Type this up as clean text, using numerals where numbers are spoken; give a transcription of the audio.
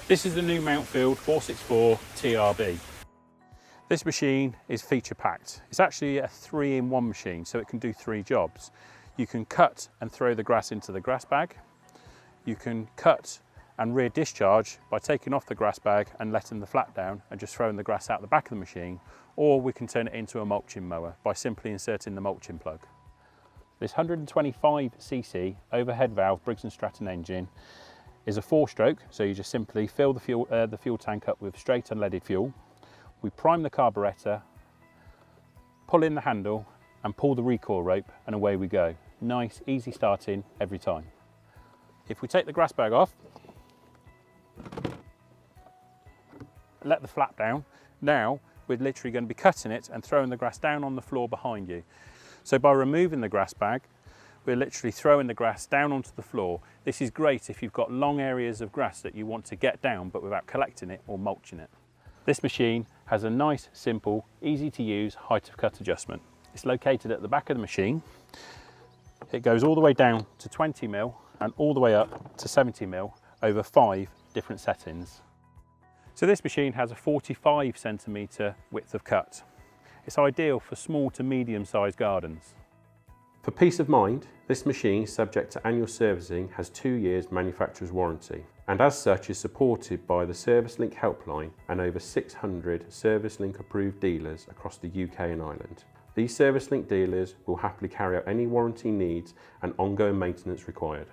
This is the new Mountfield 464 TRB. This machine is feature packed. It's actually a 3-in-1 machine, so it can do 3 jobs. You can cut and throw the grass into the grass bag. You can cut and rear discharge by taking off the grass bag and letting the flat down and just throwing the grass out the back of the machine, or we can turn it into a mulching mower by simply inserting the mulching plug. This 125cc overhead valve Briggs & Stratton engine is a 4-stroke, so you just simply fill the fuel tank up with straight unleaded fuel. We prime the carburettor, pull in the handle and pull the recoil rope, and away we go. Nice, easy starting every time. If we take the grass bag off, let the flap down, now we're literally going to be cutting it and throwing the grass down on the floor behind you. So by removing the grass bag, we're literally throwing the grass down onto the floor. This is great if you've got long areas of grass that you want to get down but without collecting it or mulching it. This machine has a nice, simple, easy to use height of cut adjustment. It's located at the back of the machine. It goes all the way down to 20mm and all the way up to 70mm over 5 different settings. So this machine has a 45cm width of cut. It's ideal for small to medium-sized gardens. For peace of mind, this machine, subject to annual servicing, has 2 years manufacturer's warranty, and as such is supported by the ServiceLink helpline and over 600 ServiceLink approved dealers across the UK and Ireland. These ServiceLink dealers will happily carry out any warranty needs and ongoing maintenance required.